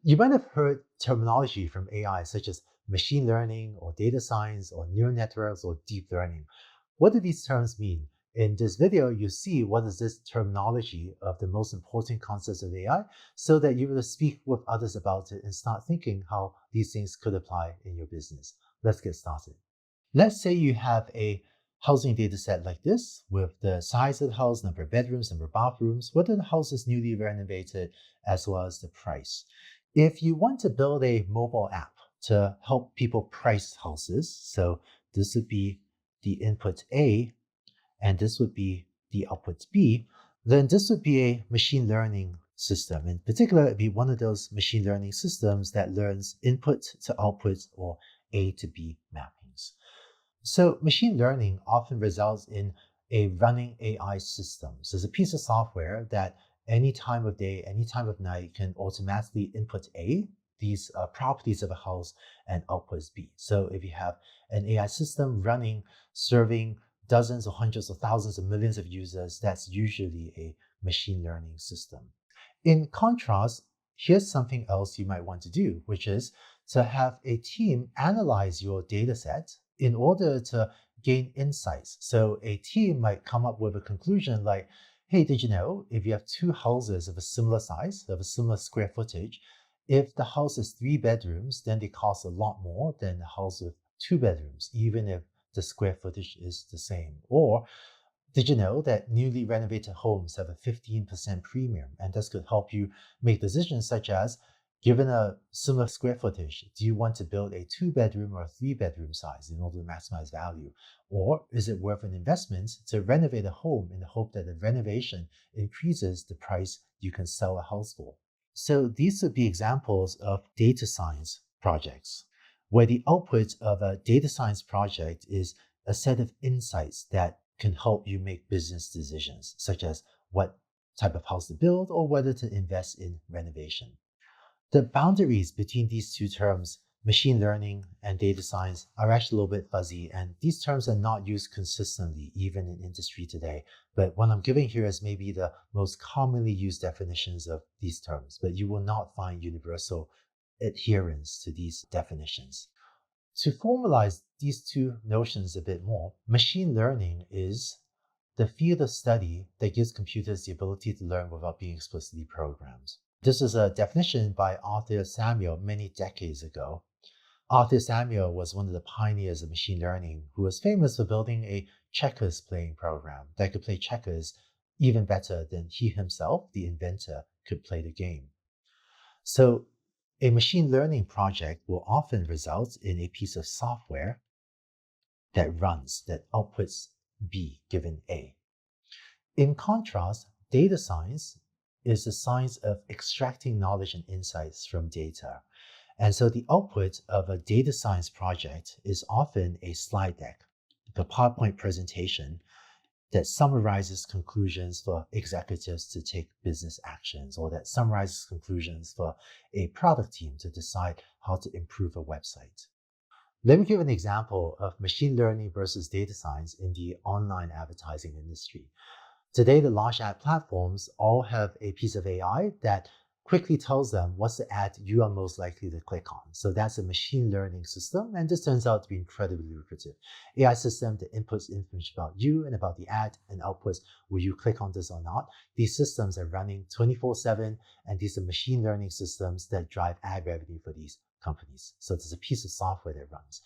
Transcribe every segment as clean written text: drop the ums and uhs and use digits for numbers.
You might have heard terminology from AI such as machine learning or data science or neural networks or deep learning. What do these terms mean? In this video, you see what is this terminology of the most important concepts of AI so that you will speak with others about it and start thinking how these things could apply in your business. Let's get started. Let's say you have a housing data set like this with the size of the house, number of bedrooms, number of bathrooms, whether the house is newly renovated, as well as the price. If you want to build a mobile app to help people price houses, so this would be the input A and this would be the output B, then this would be a machine learning system. In particular, it'd be one of those machine learning systems that learns input to output or A to B mappings. So machine learning often results in a running AI system. So it's a piece of software that any time of day, any time of night can automatically input A, these properties of a house, and outputs B. So if you have an AI system running, serving dozens or hundreds or thousands of millions of users, that's usually a machine learning system. In contrast, here's something else you might want to do, which is to have a team analyze your data set in order to gain insights. So a team might come up with a conclusion like, hey, did you know if you have two houses of a similar size, of a similar square footage, if the house is 3 bedrooms, then they cost a lot more than the house with 2 bedrooms, even if the square footage is the same. Or did you know that newly renovated homes have a 15% premium? And this could help you make decisions such as, given a similar square footage, do you want to build a 2 bedroom or a 3 bedroom size in order to maximize value? Or is it worth an investment to renovate a home in the hope that the renovation increases the price you can sell a house for? So these would be examples of data science projects, where the output of a data science project is a set of insights that can help you make business decisions, such as what type of house to build or whether to invest in renovation. The boundaries between these two terms, machine learning and data science, are actually a little bit fuzzy, and these terms are not used consistently, even in industry today. But what I'm giving here is maybe the most commonly used definitions of these terms, but you will not find universal adherence to these definitions. To formalize these two notions a bit more, machine learning is the field of study that gives computers the ability to learn without being explicitly programmed. This is a definition by Arthur Samuel many decades ago. Arthur Samuel was one of the pioneers of machine learning who was famous for building a checkers playing program that could play checkers even better than he himself, the inventor, could play the game. So a machine learning project will often result in a piece of software that runs, that outputs B given A. In contrast, data science is the science of extracting knowledge and insights from data. And so the output of a data science project is often a slide deck, like a PowerPoint presentation that summarizes conclusions for executives to take business actions, or that summarizes conclusions for a product team to decide how to improve a website. Let me give an example of machine learning versus data science in the online advertising industry. Today, the large ad platforms all have a piece of AI that quickly tells them what's the ad you are most likely to click on. So that's a machine learning system, and this turns out to be incredibly lucrative. AI system that inputs information about you and about the ad and outputs will you click on this or not. These systems are running 24/7, and these are machine learning systems that drive ad revenue for these companies. So there's a piece of software that runs.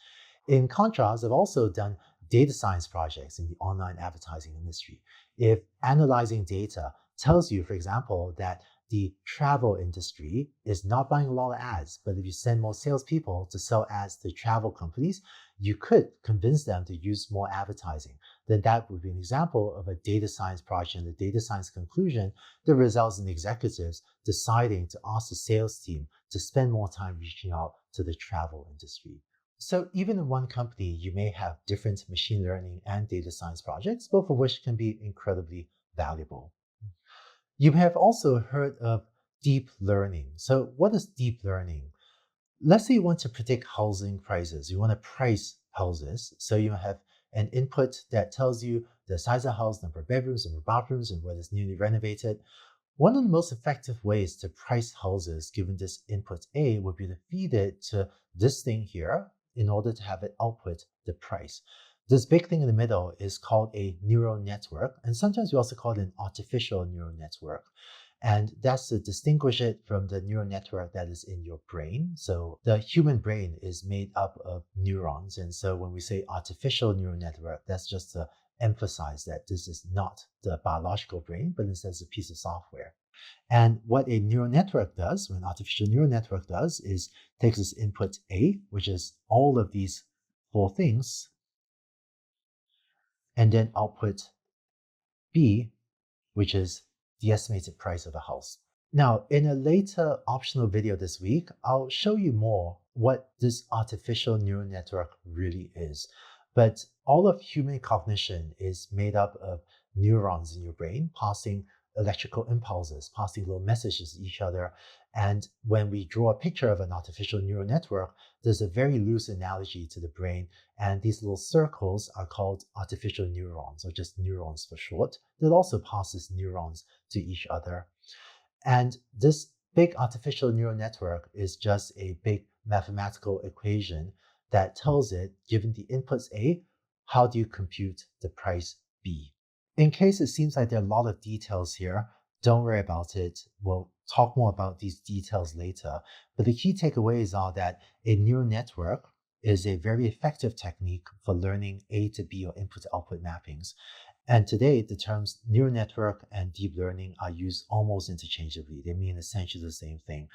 In contrast, I've also done data science projects in the online advertising industry. If analyzing data tells you, for example, that the travel industry is not buying a lot of ads, but if you send more salespeople to sell ads to travel companies, you could convince them to use more advertising. Then that would be an example of a data science project and the data science conclusion that results in executives deciding to ask the sales team to spend more time reaching out to the travel industry. So even in one company, you may have different machine learning and data science projects, both of which can be incredibly valuable. You may have also heard of deep learning. So what is deep learning? Let's say you want to predict housing prices. You want to price houses. So you have an input that tells you the size of the house, number of bedrooms, number of bathrooms, and whether it's newly renovated. One of the most effective ways to price houses given this input A would be to feed it to this thing here in order to have it output the price. This big thing in the middle is called a neural network, and sometimes we also call it an artificial neural network. And that's to distinguish it from the neural network that is in your brain. So the human brain is made up of neurons. And so when we say artificial neural network, that's just to emphasize that this is not the biological brain, but instead it's a piece of software. And what a neural network does, what an artificial neural network does, is takes its input A, which is all of these four things, and then output B, which is the estimated price of a house. Now, in a later optional video this week, I'll show you more what this artificial neural network really is. But all of human cognition is made up of neurons in your brain passing electrical impulses, passing little messages to each other. And when we draw a picture of an artificial neural network, there's a very loose analogy to the brain. And these little circles are called artificial neurons, or just neurons for short, that also passes neurons to each other. And this big artificial neural network is just a big mathematical equation that tells it, given the inputs A, how do you compute the price B? In case it seems like there are a lot of details here, don't worry about it. We'll talk more about these details later. But the key takeaways are that a neural network is a very effective technique for learning A to B or input to output mappings. And today, the terms neural network and deep learning are used almost interchangeably. They mean essentially the same thing.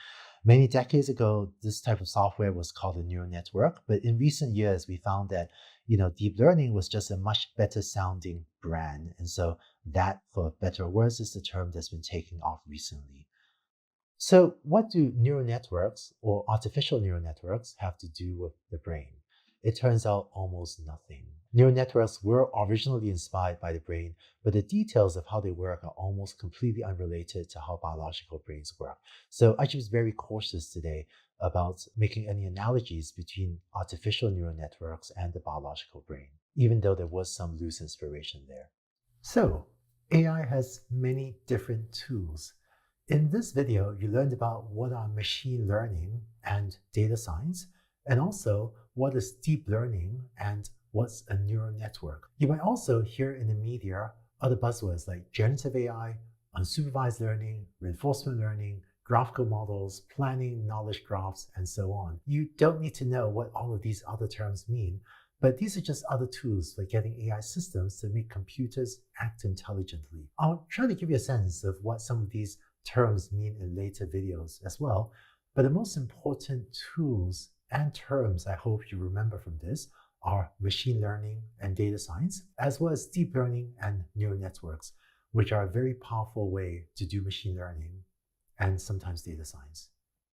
Many decades ago, this type of software was called a neural network, but in recent years, we found that deep learning was just a much better sounding brand. And so that, for better or worse, is the term that's been taking off recently. So what do neural networks or artificial neural networks have to do with the brain? It turns out almost nothing. Neural networks were originally inspired by the brain, but the details of how they work are almost completely unrelated to how biological brains work. So I should be very cautious today about making any analogies between artificial neural networks and the biological brain, even though there was some loose inspiration there. So AI has many different tools. In this video, you learned about what are machine learning and data science, and also what is deep learning and what's a neural network. You might also hear in the media other buzzwords like generative AI, unsupervised learning, reinforcement learning, graphical models, planning, knowledge graphs, and so on. You don't need to know what all of these other terms mean, but these are just other tools for getting AI systems to make computers act intelligently. I'll try to give you a sense of what some of these terms mean in later videos as well, but the most important tools and terms I hope you remember from this are machine learning and data science, as well as deep learning and neural networks, which are a very powerful way to do machine learning and sometimes data science.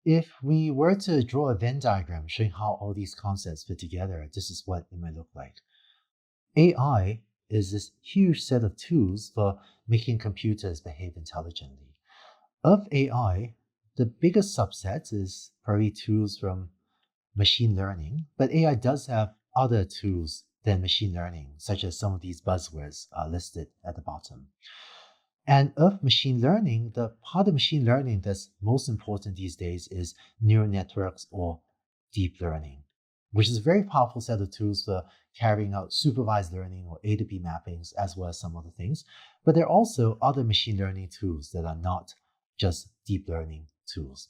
If we were to draw a Venn diagram showing how all these concepts fit together, this is what it might look like. AI is this huge set of tools for making computers behave intelligently. Of AI, the biggest subset is probably tools from machine learning, but AI does have other tools than machine learning, such as some of these buzzwords are listed at the bottom. And of machine learning, the part of machine learning that's most important these days is neural networks or deep learning, which is a very powerful set of tools for carrying out supervised learning or A to B mappings, as well as some other things. But there are also other machine learning tools that are not just deep learning tools.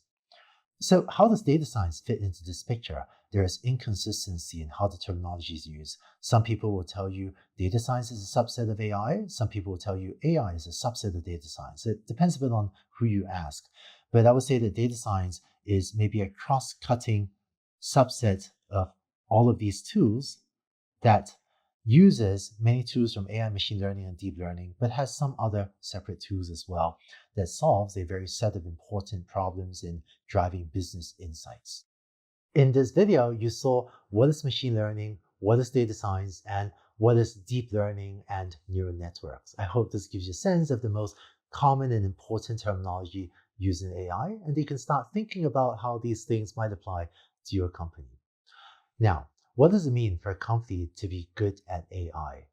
So how does data science fit into this picture? There is inconsistency in how the terminology is used. Some people will tell you data science is a subset of AI. Some people will tell you AI is a subset of data science. It depends a bit on who you ask. But I would say that data science is maybe a cross-cutting subset of all of these tools that uses many tools from AI, machine learning, and deep learning, but has some other separate tools as well that solves a very set of important problems in driving business insights. In this video, you saw what is machine learning, what is data science, and what is deep learning and neural networks. I hope this gives you a sense of the most common and important terminology used in AI, and you can start thinking about how these things might apply to your company. Now, what does it mean for a company to be good at AI?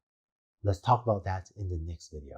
Let's talk about that in the next video.